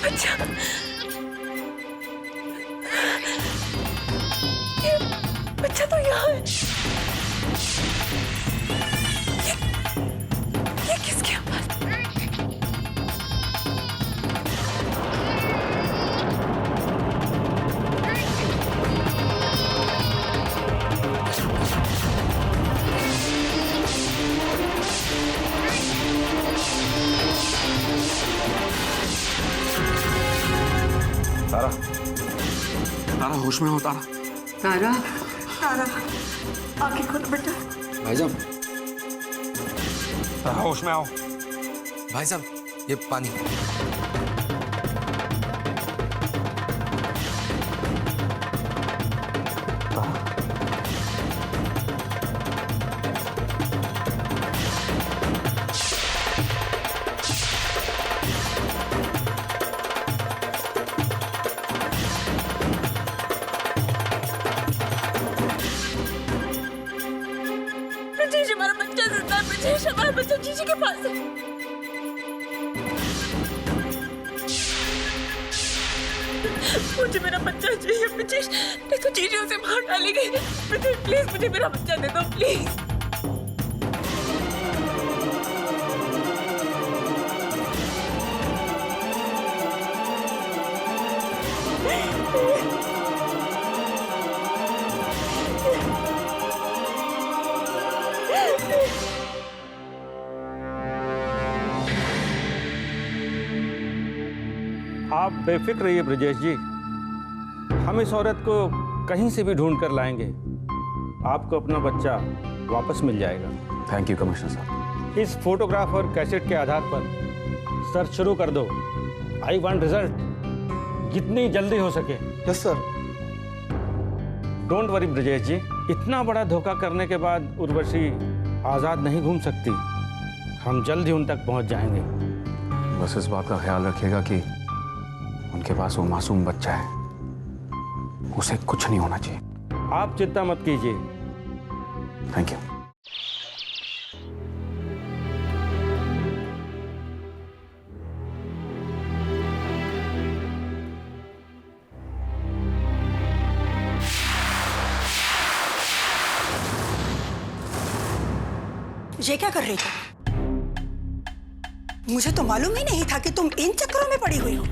बच्चा, ये बच्चा तो यहाँ है। ये किसकी आवाज? तारा, तारा होश में हो तारा। तारा, तारा, आंखें खोलो बेटा। भाईजान, तारा होश में आओ। भाई साहब ये पानी। ब्रजेश, हमारा बच्चा जिंदा है। ब्रजेश, हमारा बच्चा जीजी के पास है। मुझे मेरा बच्चा चाहिए ब्रजेश, नहीं तो जीजी उसे मार डालेगी। ब्रजेश प्लीज मुझे मेरा बच्चा दे दो प्लीज। आप बेफिक्र रहिए ब्रजेश जी, हम इस औरत को कहीं से भी ढूंढ कर लाएंगे। आपको अपना बच्चा वापस मिल जाएगा। थैंक यू कमिश्नर साहब। इस फोटोग्राफ और कैसेट के आधार पर सर्च शुरू कर दो। आई वांट रिजल्ट जितनी जल्दी हो सके। Yes sir. Don't worry Brajesh ji, इतना बड़ा धोखा करने के बाद उर्वशी आज़ाद नहीं घूम सकती। हम जल्द ही उन तक पहुंच जाएंगे। बस इस बात का ख्याल रखिएगा कि उनके पास वो मासूम बच्चा है, उसे कुछ नहीं होना चाहिए। आप चिंता मत कीजिए। Thank you. ये क्या कर रही थी? मुझे तो मालूम ही नहीं था कि तुम इन चक्करों में पड़ी हुई हो।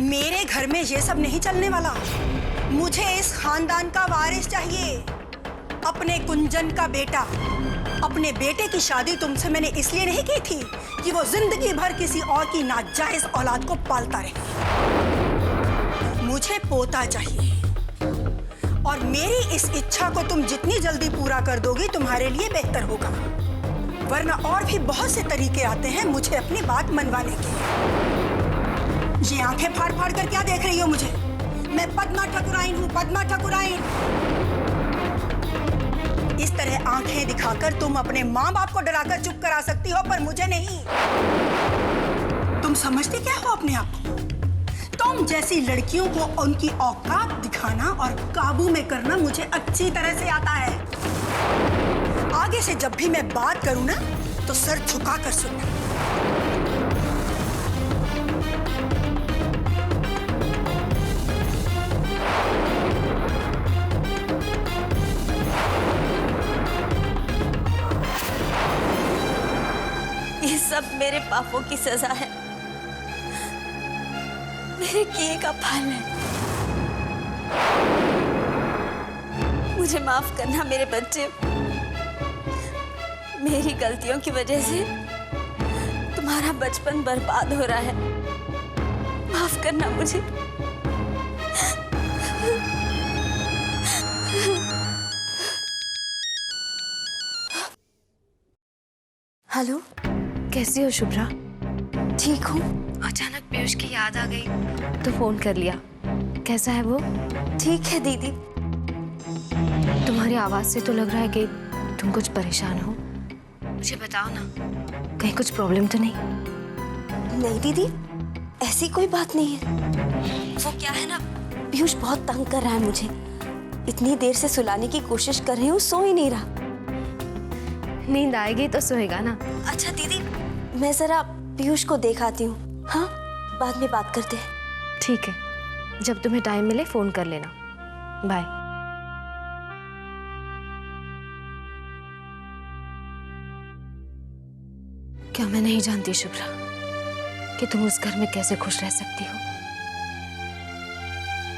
मेरे घर में ये सब नहीं चलने वाला। मुझे इस खानदान का वारिस चाहिए, अपने कुंजन का बेटा। अपने बेटे की शादी तुमसे मैंने इसलिए नहीं की थी कि वो जिंदगी भर किसी और की नाजायज औलाद को पालता रहे। मुझे पोता चाहिए, और मेरी इस इच्छा को तुम जितनी जल्दी पूरा कर दोगी तुम्हारे लिए बेहतर होगा। वरना और भी बहुत से तरीके आते हैं मुझे अपनी बात मनवाने के। ये आंखें फाड़ फाड़ कर क्या देख रही हो मुझे? मैं पद्मा ठाकुराइन हूँ, पद्मा ठाकुराइन। इस तरह आंखें दिखाकर तुम अपने माँ बाप को डराकर चुप करा सकती हो, पर मुझे नहीं। तुम समझते क्या हो अपने आप को? तुम जैसी लड़कियों को उनकी औकात दिखाना और काबू में करना मुझे अच्छी तरह से आता है। आगे से जब भी मैं बात करूं ना, तो सर झुका कर सुनना। ये सब मेरे पापों की सजा है, मेरे किए का फल है। मुझे माफ करना मेरे बच्चे। मेरी गलतियों की वजह से तुम्हारा बचपन बर्बाद हो रहा है। माफ करना मुझे। हेलो, कैसी हो शुभ्रा? ठीक हूँ। अचानक पीयूष की याद आ गई तो फोन कर लिया। कैसा है वो? ठीक है दीदी। तुम्हारी आवाज से तो लग रहा है कि तुम कुछ परेशान हो। मुझे बताओ ना, कहीं कुछ प्रॉब्लम तो नहीं? नहीं दीदी, ऐसी कोई बात नहीं है। वो क्या है ना, पीयूष बहुत तंग कर रहा है मुझे। इतनी देर से सुलाने की कोशिश कर रही हूँ, सो ही नहीं रहा। नींद आएगी तो सोएगा ना। अच्छा दीदी, मैं जरा पीयूष को देख आती हूँ। हाँ, बाद में बात करते हैं। ठीक है, जब तुम्हें टाइम मिले फोन कर लेना। बाय। क्या मैं नहीं जानती शुभ्रा कि तुम उस घर में कैसे खुश रह सकती हो?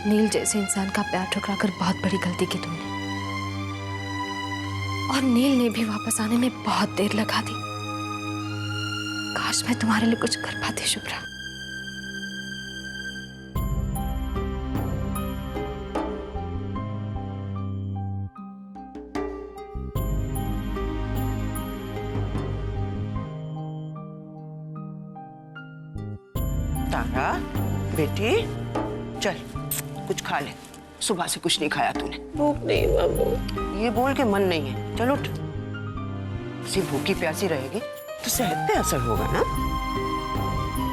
नील जैसे इंसान का प्यार ठुकरा कर बहुत बड़ी गलती की तुमने, और नील ने भी वापस आने में बहुत देर लगा दी। काश मैं तुम्हारे लिए कुछ कर पाती शुभ्रा। तारा बेटी चल कुछ खा ले, सुबह से कुछ नहीं खाया तूने। भूख नहीं बाबू। ये बोल के मन नहीं है, चल उठ। ऐसी भूखी प्यासी रहेगी तो सेहत पे असर होगा ना।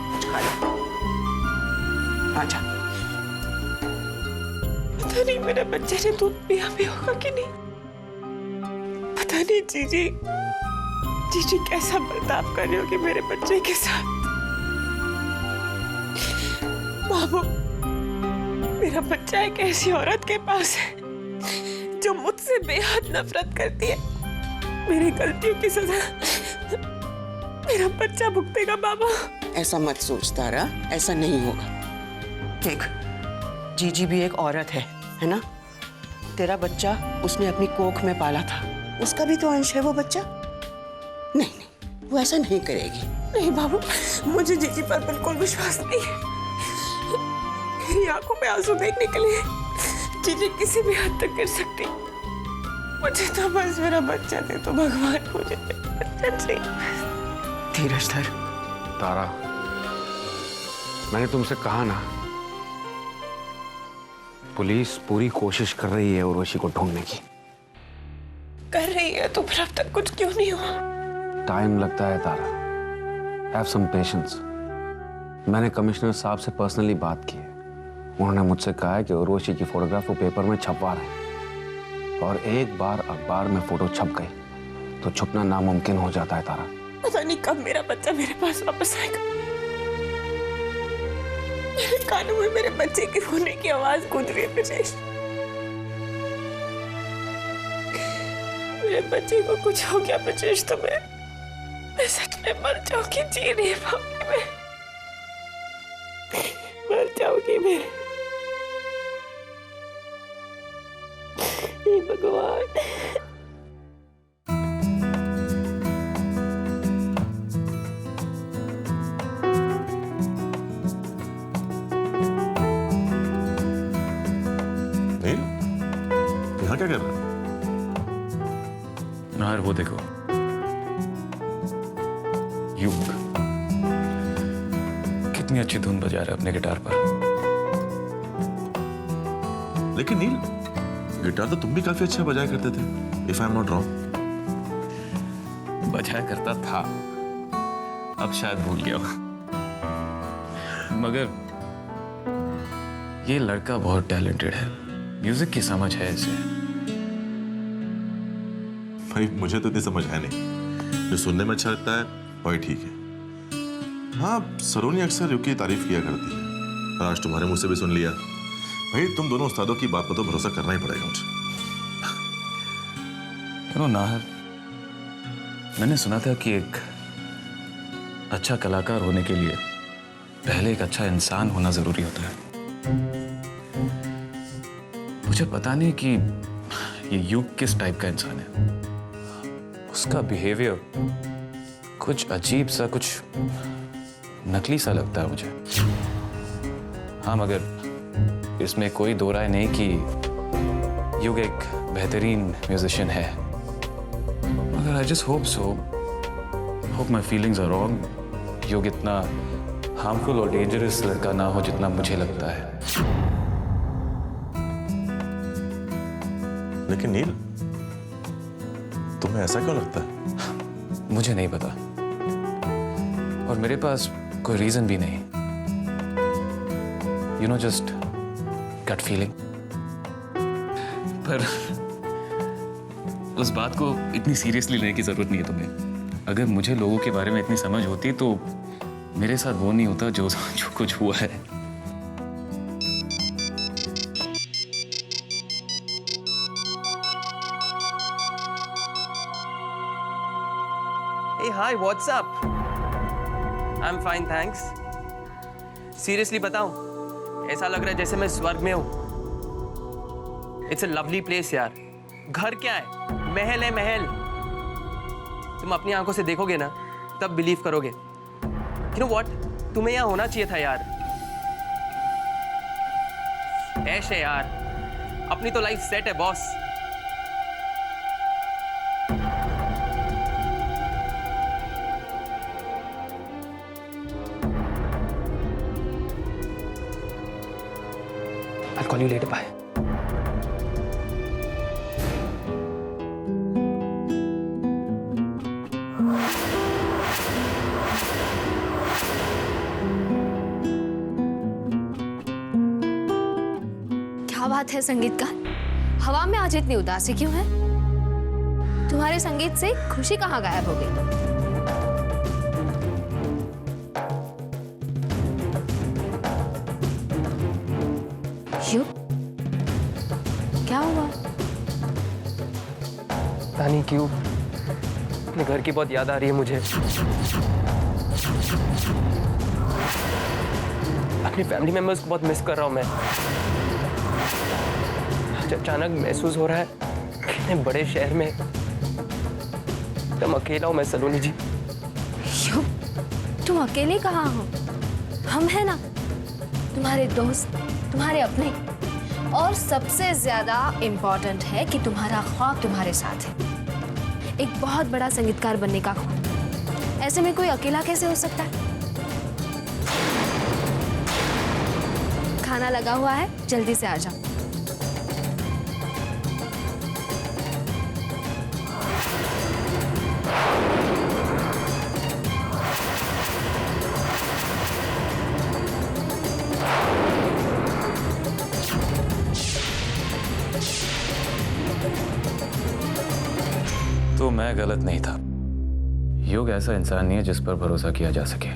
कुछ खा ले, आजा। पता नहीं मेरे बच्चे ने दूध पिया भी होगा कि नहीं। पता नहीं जीजी कैसा बर्ताव कर रही होगी मेरे बच्चे के साथ। बाबू, मेरा बच्चा एक ऐसी औरत के पास है जो मुझसे बेहद नफरत करती है। मेरी गलतियों की सजा मेरा बच्चा भुगतेगा बाबा। ऐसा मत सोच तारा, ऐसा नहीं होगा। देख, जीजी भी एक औरत है ना? तेरा बच्चा उसने अपनी कोख में पाला था, उसका भी तो अंश है वो बच्चा। नहीं, वो ऐसा नहीं करेगी। नहीं बाबू, मुझे जीजी पर बिल्कुल विश्वास नहीं है। मेरी आंखों में आंसू देखने के लिए जीजी किसी भी हद तक गिर सकती। मुझे तो बस मेरा बच्चा दे तो भगवान, मुझे बच्चा चाहिए। धीरज धर। तारा, मैंने तुमसे कहा ना, पुलिस पूरी कोशिश कर रही है उर्वशी को ढूंढने की। कर रही है तो फिर अब तक कुछ क्यों नहीं हुआ? टाइम लगता है तारा, हैव सम पेशेंस। मैंने कमिश्नर साहब से पर्सनली बात की है। उन्होंने मुझसे कहा है कि उर्वशी की फोटोग्राफ वो पेपर में छपवा रहे हैं, और एक बार अखबार में फोटो छप गई तो छुपना नामुमकिन हो जाता है तारा। पता नहीं कब मेरा बच्चा मेरे पास वापस आएगा। मेरे कानों में मेरे बच्चे के रोने की आवाज गूंज रही है ब्रजेश। मेरे बच्चे को कुछ हो गया ब्रजेश तो मैं सच में मर जाऊंगी, जी नहीं पाऊंगी, मैं मर जाऊंगी। मैं हे भगवान। नील, यहाँ क्या कर रहा है? नाहर, वो देखो, युग कितनी अच्छी धुन बजा रहा है अपने गिटार पर। लेकिन नील, गिटार तो तुम भी काफी अच्छा बजाया करते थे, if I am not wrong. बजाया करता था, अब शायद भूल गया हो। मगर ये लड़का बहुत टैलेंटेड है, म्यूजिक की समझ है इसे। भाई मुझे तो इतनी समझ है नहीं, जो सुनने में अच्छा लगता है वही ठीक है। हाँ, सरोनी अक्सर युग की तारीफ किया करती है, और आज तुम्हारे मुंह से भी सुन लिया। भाई तुम दोनों उस्तादों की बात पर तो भरोसा करना ही पड़ेगा मुझे। नाहर, मैंने सुना था कि एक अच्छा कलाकार होने के लिए पहले एक अच्छा इंसान होना जरूरी होता है। मुझे पता नहीं कि ये युग किस टाइप का इंसान है। उसका बिहेवियर कुछ अजीब सा, कुछ नकली सा लगता है मुझे। हाँ, मगर इसमें कोई दो राय नहीं कि युग एक बेहतरीन म्यूजिशियन है। मगर I just hope so, hope my feelings are wrong. युग इतना हार्मफुल और डेंजरस लड़का ना हो जितना मुझे लगता है। लेकिन नील, तुम्हें ऐसा क्यों लगता है? मुझे नहीं पता, और मेरे पास कोई रीजन भी नहीं। You know, just gut feeling. पर उस बात को इतनी सीरियसली लेने की जरूरत नहीं है तुम्हें। अगर मुझे लोगों के बारे में इतनी समझ होती तो मेरे साथ वो नहीं होता जो कुछ हुआ है। Hey, hi, what's up? I'm fine, thanks. Seriously बताऊं, ऐसा लग रहा है जैसे मैं स्वर्ग में हूं. It's a lovely place यार. घर क्या है? महल है महल. तुम अपनी आंखों से देखोगे ना, तब बिलीव करोगे. You know what? तुम्हें यहाँ होना चाहिए था यार. ऐश है यार. अपनी तो लाइफ सेट है boss. I'll call you later. Bye. क्या बात है संगीतकार? हवा में आज इतनी उदासी क्यों है? तुम्हारे संगीत से खुशी कहाँ गायब हो गई? क्यों? क्या हुआ? पता नहीं क्यों अपने घर की बहुत याद आ रही है मुझे. अपनी फैमिली मेंबर्स को बहुत मिस कर रहा हूं मैं. अचानक महसूस हो रहा है कि इतने बड़े शहर में एकदम अकेला हूं मैं सलोनी जी. क्यों? तुम अकेले कहाँ हो? हम हैं ना, तुम्हारे दोस्त, तुम्हारे अपने. और सबसे ज्यादा इम्पोर्टेंट है कि तुम्हारा ख्वाब तुम्हारे साथ है. एक बहुत बड़ा संगीतकार बनने का ख्वाब. ऐसे में कोई अकेला कैसे हो सकता है? खाना लगा हुआ है, जल्दी से आ जाओ. तो मैं गलत नहीं था. युग ऐसा इंसान नहीं है जिस पर भरोसा किया जा सके.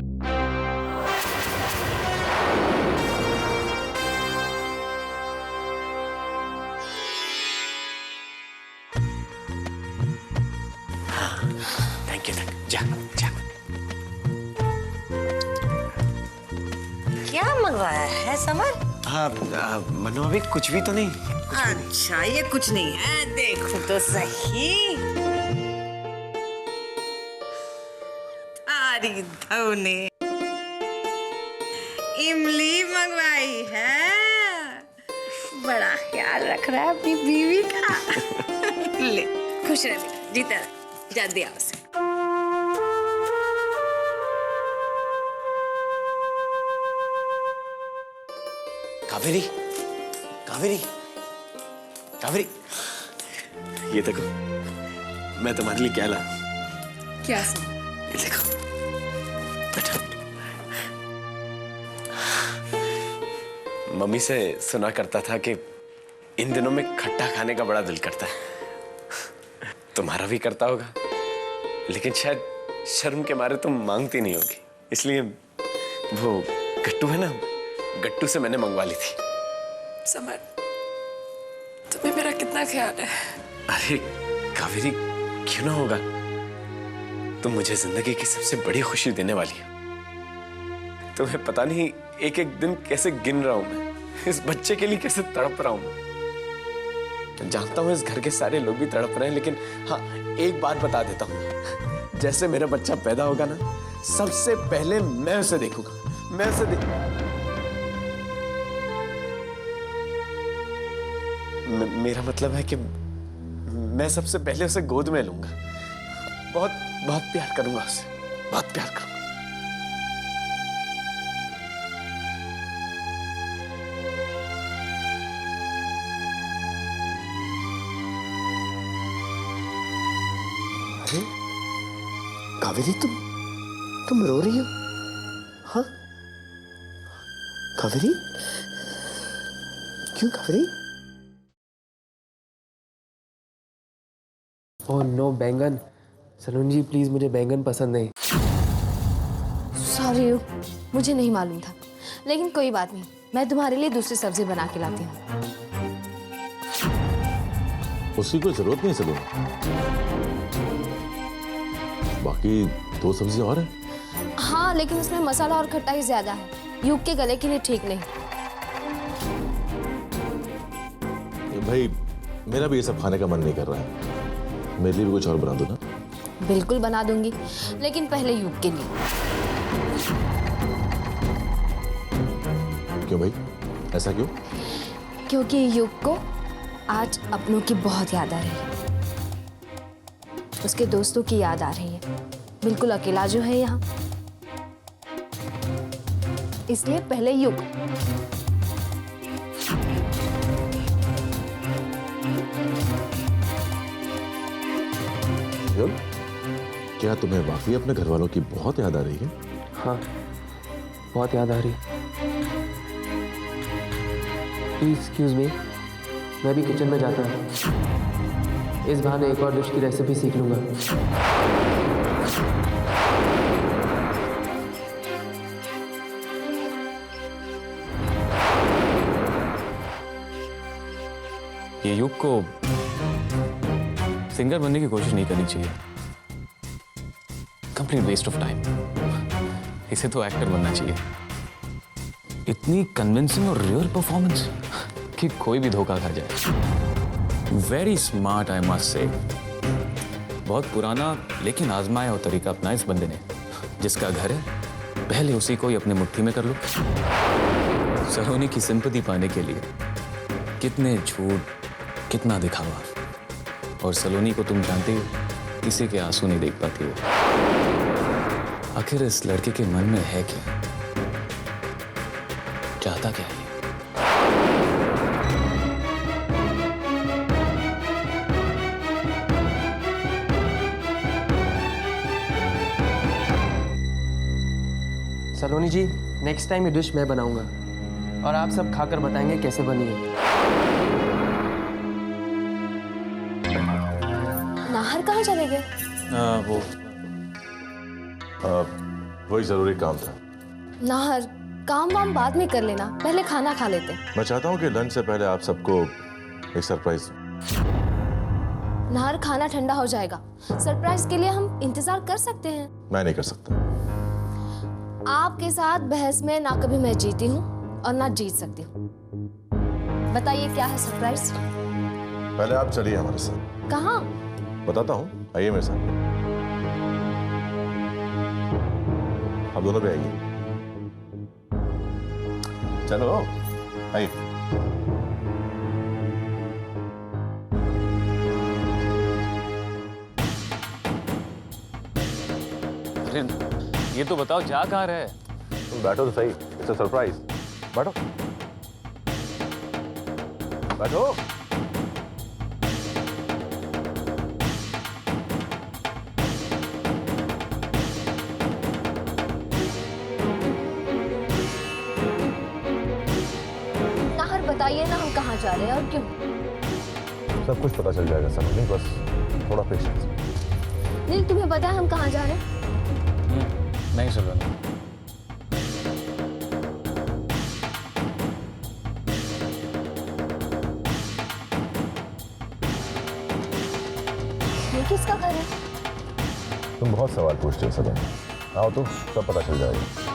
Thank you. जा जा. क्या मंगवाया है समर? हाँ मनु अभी कुछ भी तो नहीं. अच्छा ये कुछ नहीं है, देखो तो सही. तारी धव ने इमली मंगवाई है. बड़ा ख्याल रख रहा है अपनी बीवी का. ले खुश रह बेटा, जीता रह. जा दिया उसे. कावेरी कावेरी कावेरी, ये देखो मैं तुम्हारे लिए क्या लाया. क्या सुन? ये देखो बैठो. मम्मी से सुना करता था कि इन दिनों में खट्टा खाने का बड़ा दिल करता है. तुम्हारा भी करता होगा, लेकिन शायद शर्म के मारे तुम मांगती नहीं होगी. इसलिए वो गट्टू है ना, गट्टू से मैंने मंगवा ली थी. समर, तुम्हें मेरा कितना ख्याल है. अरे कावेरी, क्यों ना होगा. तुम मुझे जिंदगी की सबसे बड़ी खुशी देने वाली हो. तुम्हें पता नहीं एक एक दिन कैसे गिन रहा हूं मैं. इस बच्चे के लिए कैसे तड़प रहा हूं मैं. जानता हूं इस घर के सारे लोग भी तड़प रहे हैं, लेकिन हाँ एक बात बता देता हूं. जैसे मेरा बच्चा पैदा होगा ना, सबसे पहले मैं उसे देखूंगा. मैं उसे मेरा मतलब है कि मैं सबसे पहले उसे गोद में लूंगा. बहुत बहुत प्यार करूंगा उसे. बहुत प्यार करूंगा. अरे कावेरी, तुम रो रही हो? हाँ कावेरी, क्यों कावेरी? ओह नो, बैंगन. सलोनी जी प्लीज, मुझे बैंगन पसंद नहीं. सॉरी, मुझे नहीं मालूम था. लेकिन कोई बात नहीं, मैं तुम्हारे लिए दूसरी सब्जी बना के लाती हूँ. उसकी कोई जरूरत नहीं सलोनी. बाकी 2 सब्जियां और हैं। हाँ, लेकिन उसमें मसाला और खटाई ज्यादा है, युग के गले के लिए ठीक नहीं। भाई मेरा भी ये सब खाने का मन नहीं कर रहा है, मेरे लिए भी कुछ और बना दो ना। बिल्कुल बना दूंगी, लेकिन पहले युग के लिए। क्यों भाई, ऐसा क्यों? क्योंकि युग को आज अपनों की बहुत याद आ रही है, उसके दोस्तों की याद आ रही है, बिल्कुल अकेला जो है यहाँ, इसलिए पहले युग। युग, क्या तुम्हें वाकई अपने घर वालों की बहुत याद आ रही है? हाँ, बहुत याद आ रही। प्लीज एक्सक्यूज मी, मैं भी किचन में जाता हूँ, इस बहाने एक और डिश की रेसिपी सीख लूंगा। ये युग को सिंगर बनने की कोशिश नहीं करनी चाहिए, कंप्लीट वेस्ट ऑफ टाइम। इसे तो एक्टर बनना चाहिए। इतनी कन्विंसिंग और रियल परफॉर्मेंस कि कोई भी धोखा खा जाए। Very smart I must say. बहुत पुराना लेकिन आजमाया हुआ तरीका अपना इस बंदे ने। जिसका घर है पहले उसी को ही अपने मुट्ठी में कर लो। सलोनी की सिंपैथी पाने के लिए कितने झूठ, कितना दिखावा। और सलोनी को तुम जानते हो, किसी के आंसू नहीं देख पाती हो। आखिर इस लड़के के मन में है क्या? चाहता क्या है? सलोनी जी, नेक्स्ट टाइम ये डिश मैं बनाऊंगा और आप सब खाकर बताएंगे कैसे बनी है। नाहर कहाँ चले गए? वही जरूरी काम था। नाहर, काम वाम बाद में कर लेना, पहले खाना खा लेते हैं। मैं चाहता हूँ कि लंच से पहले आप सबको एक सरप्राइज। नाहर, खाना ठंडा हो जाएगा, सरप्राइज के लिए हम इंतजार कर सकते हैं। मैं नहीं कर सकता। आपके साथ बहस में ना कभी मैं जीती हूँ और ना जीत सकती हूँ। बताइए क्या है सरप्राइज? पहले आप चलिए हमारे साथ। कहाँ? बताता हूँ, आइए मेरे साथ। आप दोनों भी आइए। चलो आइए। अरे ये तो बताओ, जा कहाँ रहे? तुम बैठो तो सही, इट्स अ सरप्राइज। बैठो बैठो। नाहर, बताइए ना हम कहाँ जा रहे हैं और क्यों? सब कुछ पता चल जाएगा सब, नहीं बस थोड़ा पेशेंस। नील, तुम्हें पता है हम कहाँ जा रहे हैं? नहीं सलोनी, ये किसका घर है? तुम बहुत सवाल पूछते हो सलोनी। आओ तो सब पता चल जाएगा।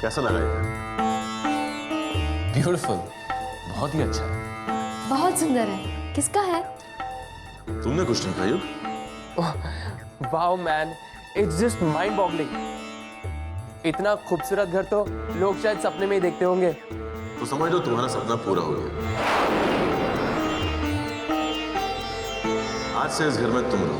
कैसा लगा ये? ब्यूटीफुल, बहुत ही अच्छा। बहुत सुंदर है। किसका है? तुमने कुछ नहीं कहा युग? Wow man, it's just mind boggling. इतना खूबसूरत घर तो लोग शायद सपने में ही देखते होंगे। तो समझ लो तुम्हारा सपना पूरा हो गया। आज से इस घर में तुम रहो।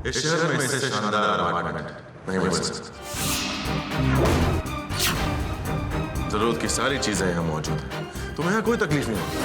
इस शहर में इससे शानदार अपार्टमेंट नहीं मिल सकता। जरूरत की सारी चीजें यहाँ मौजूद है, तुम्हें यहाँ कोई तकलीफ नहीं होगी।